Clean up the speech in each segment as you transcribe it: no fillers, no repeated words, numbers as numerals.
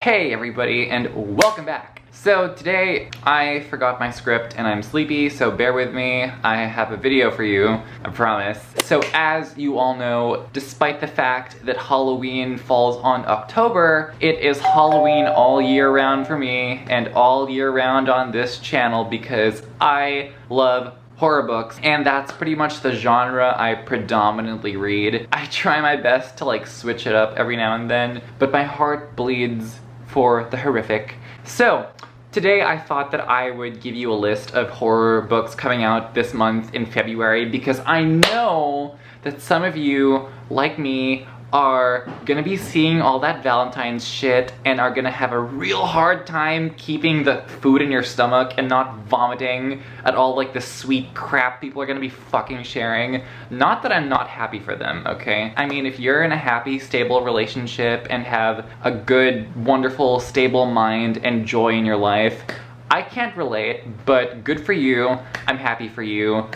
Hey everybody, and welcome back! So today I forgot my script and I'm sleepy, so bear with me. I have a video for you, I promise. So as you all know, despite the fact that Halloween falls on October, it is Halloween all year round for me and all year round on this channel because I love horror books, and that's pretty much the genre I predominantly read. I try my best to like switch it up every now and then, but my heart bleeds for the horrific. So today I thought that I would give you a list of horror books coming out this month in February because I know that some of you, like me, are gonna be seeing all that Valentine's shit and are gonna have a real hard time keeping the food in your stomach and not vomiting at all like the sweet crap people are gonna be fucking sharing. Not that I'm not happy for them, okay? I mean, if you're in a happy, stable relationship and have a good, wonderful, stable mind and joy in your life, I can't relate, but good for you. I'm happy for you.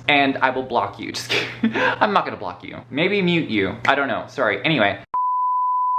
And I will block you. Just kidding. I'm not gonna block you. Maybe mute you. I don't know. Sorry. Anyway.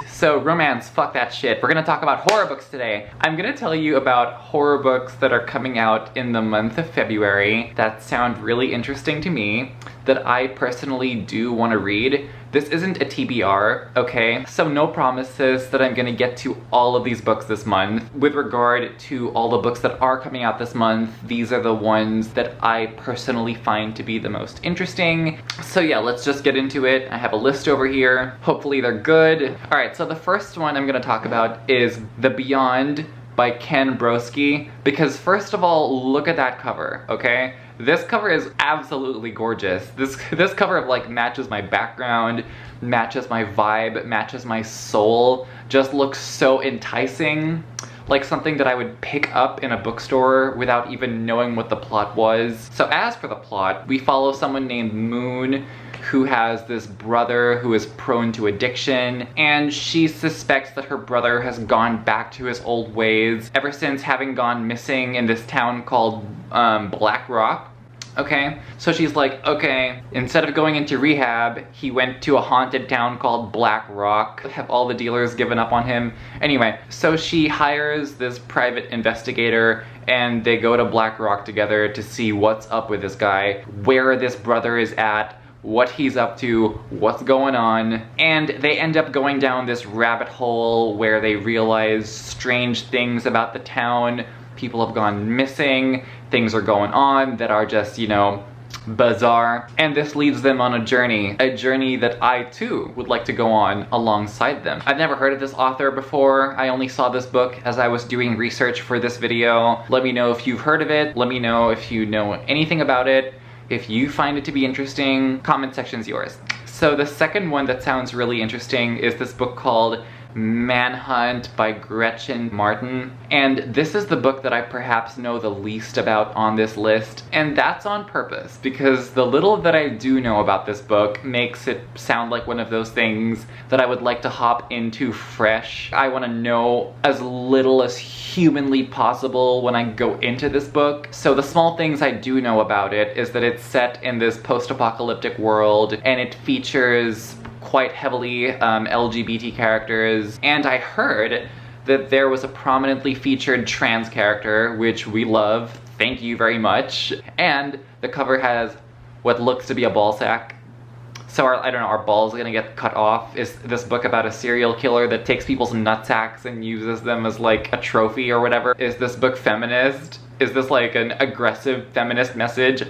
So romance, fuck that shit. We're gonna talk about horror books today. I'm gonna tell you about horror books that are coming out in the month of February that sound really interesting to me, that I personally do want to read. This isn't a TBR, okay? So no promises that I'm gonna get to all of these books this month. With regard to all the books that are coming out this month, these are the ones that I personally find to be the most interesting. So yeah, let's just get into it. I have a list over here. Hopefully they're good. All right, so the first one I'm gonna talk about is The Beyond by Ken Broski, because first of all, look at that cover, okay? This cover is absolutely gorgeous. This cover like matches my background, matches my vibe, matches my soul, just looks so enticing. Like something that I would pick up in a bookstore without even knowing what the plot was. So as for the plot, we follow someone named Moon who has this brother who is prone to addiction, and she suspects that her brother has gone back to his old ways ever since having gone missing in this town called Black Rock. Okay, so she's like, okay, instead of going into rehab, he went to a haunted town called Black Rock. Have all the dealers given up on him? Anyway, so she hires this private investigator and they go to Black Rock together to see what's up with this guy, where this brother is at, what he's up to, what's going on, and they end up going down this rabbit hole where they realize strange things about the town. People have gone missing, things are going on that are just, you know, bizarre. And this leads them on a journey that I too would like to go on alongside them. I've never heard of this author before. I only saw this book as I was doing research for this video. Let me know if you've heard of it. Let me know if you know anything about it. If you find it to be interesting, comment section's yours. So the second one that sounds really interesting is this book called Manhunt by Gretchen Martin, and this is the book that I perhaps know the least about on this list, and that's on purpose because the little that I do know about this book makes it sound like one of those things that I would like to hop into fresh. I want to know as little as humanly possible when I go into this book. So the small things I do know about it is that it's set in this post-apocalyptic world and it features quite heavily LGBT characters, and I heard that there was a prominently featured trans character, which we love, thank you very much, and the cover has what looks to be a ball sack. So I don't know, our balls gonna get cut off? Is this book about a serial killer that takes people's nutsacks and uses them as like a trophy or whatever? Is this book feminist? Is this like an aggressive feminist message?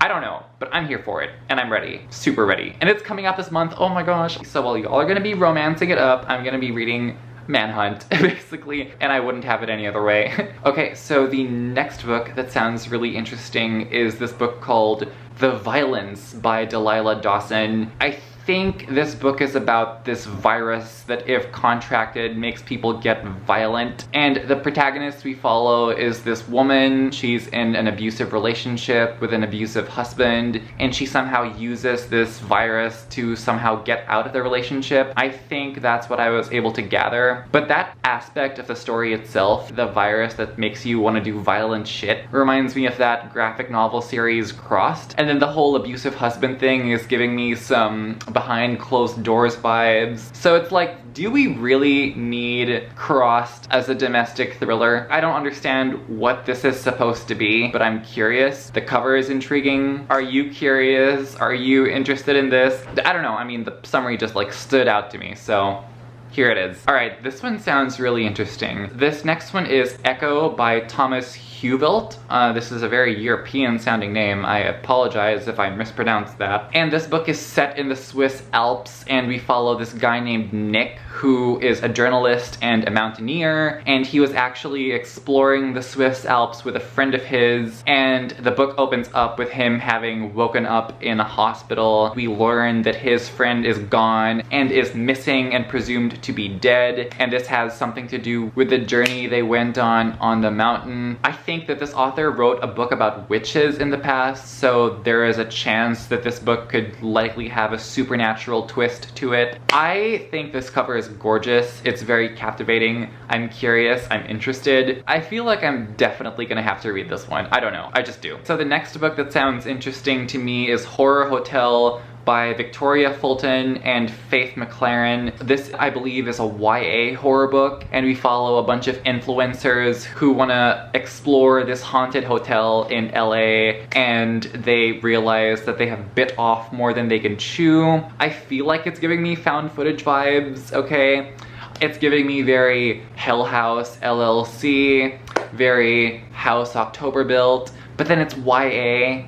I don't know, but I'm here for it, and I'm ready. Super ready. And it's coming out this month, oh my gosh. So while y'all are gonna be romancing it up, I'm gonna be reading Manhunt, basically, and I wouldn't have it any other way. Okay, so the next book that sounds really interesting is this book called The Violence by Delilah Dawson. I think this book is about this virus that, if contracted, makes people get violent. And the protagonist we follow is this woman. She's in an abusive relationship with an abusive husband, and she somehow uses this virus to somehow get out of the relationship. I think that's what I was able to gather. But that aspect of the story itself, the virus that makes you want to do violent shit, reminds me of that graphic novel series Crossed. And then the whole abusive husband thing is giving me some behind closed doors vibes. So it's like, do we really need Crossed as a domestic thriller? I don't understand what this is supposed to be, but I'm curious. The cover is intriguing. Are you curious? Are you interested in this? I don't know, I mean, the summary just like stood out to me, so here it is. All right, this one sounds really interesting. This next one is Echo by Thomas Huvelt. This is a very European sounding name. I apologize if I mispronounced that. And this book is set in the Swiss Alps, and we follow this guy named Nick, who is a journalist and a mountaineer, and he was actually exploring the Swiss Alps with a friend of his, and the book opens up with him having woken up in a hospital. We learn that his friend is gone and is missing and presumed to be dead, and this has something to do with the journey they went on the mountain. I think that this author wrote a book about witches in the past, so there is a chance that this book could likely have a supernatural twist to it. I think this cover is gorgeous. It's very captivating. I'm curious. I'm interested. I feel like I'm definitely gonna have to read this one. I don't know. I just do. So the next book that sounds interesting to me is Horror Hotel by Victoria Fulton and Faith McLaren. This, I believe, is a YA horror book, and we follow a bunch of influencers who want to explore this haunted hotel in LA, and they realize that they have bit off more than they can chew. I feel like it's giving me found footage vibes, okay? It's giving me very Hell House LLC, very House October Built, but then it's YA.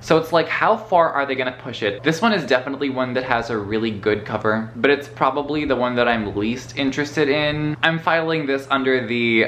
So it's like, how far are they gonna push it? This one is definitely one that has a really good cover, but it's probably the one that I'm least interested in. I'm filing this under the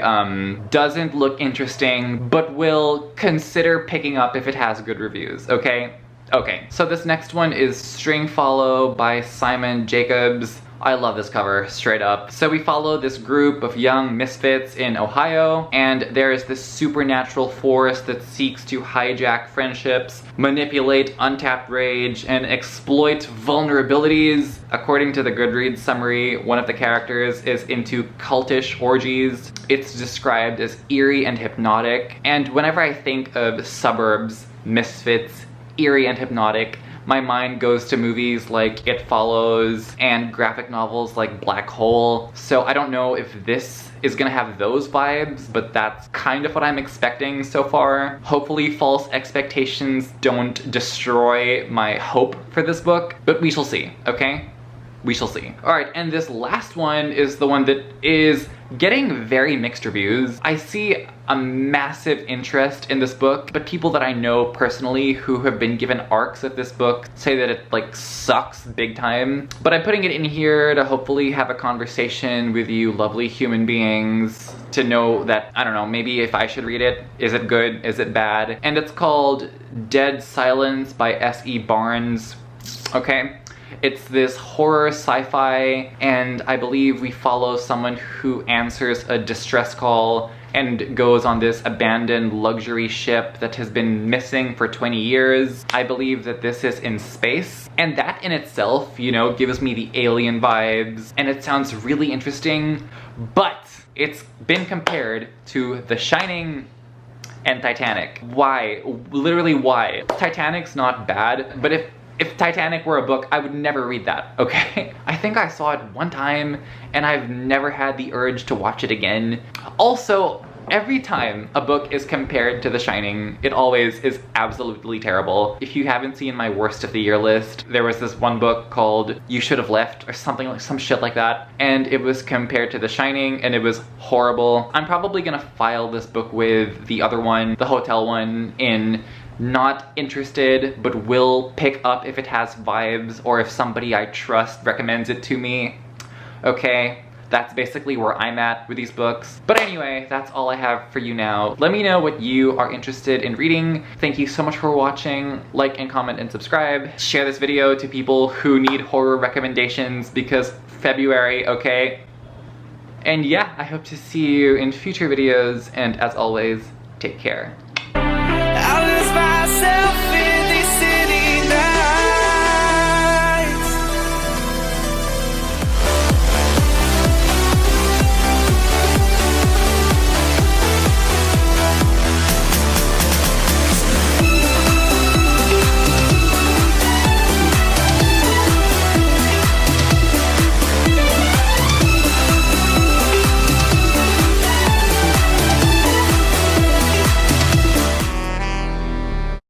doesn't look interesting, but will consider picking up if it has good reviews, okay? Okay, so this next one is String Follow by Simon Jacobs. I love this cover, straight up. So we follow this group of young misfits in Ohio, and there is this supernatural force that seeks to hijack friendships, manipulate untapped rage, and exploit vulnerabilities. According to the Goodreads summary, one of the characters is into cultish orgies. It's described as eerie and hypnotic, and whenever I think of suburbs, misfits, eerie and hypnotic, my mind goes to movies like It Follows and graphic novels like Black Hole. So I don't know if this is gonna have those vibes, but that's kind of what I'm expecting so far. Hopefully false expectations don't destroy my hope for this book, but we shall see, okay? We shall see. All right, and this last one is the one that is getting very mixed reviews. I see a massive interest in this book, but people that I know personally who have been given arcs of this book say that it like sucks big time. But I'm putting it in here to hopefully have a conversation with you lovely human beings to know that, I don't know, maybe if I should read it. Is it good? Is it bad? And it's called Dead Silence by S.E. Barnes, okay? It's this horror sci-fi, and I believe we follow someone who answers a distress call and goes on this abandoned luxury ship that has been missing for 20 years. I believe that this is in space, and that in itself, you know, gives me the alien vibes, and it sounds really interesting, but it's been compared to The Shining and Titanic. Why? Literally why? Titanic's not bad, but if Titanic were a book, I would never read that, okay? I think I saw it one time, and I've never had the urge to watch it again. Also, every time a book is compared to The Shining, it always is absolutely terrible. If you haven't seen my worst of the year list, there was this one book called You Should Have Left, or something like, some shit like that, and it was compared to The Shining, and it was horrible. I'm probably gonna file this book with the other one, the hotel one, in not interested, but will pick up if it has vibes or if somebody I trust recommends it to me. Okay, that's basically where I'm at with these books. But anyway, that's all I have for you now. Let me know what you are interested in reading. Thank you so much for watching. Like and comment and subscribe. Share this video to people who need horror recommendations because February, okay? And yeah, I hope to see you in future videos, and as always, take care. I lose myself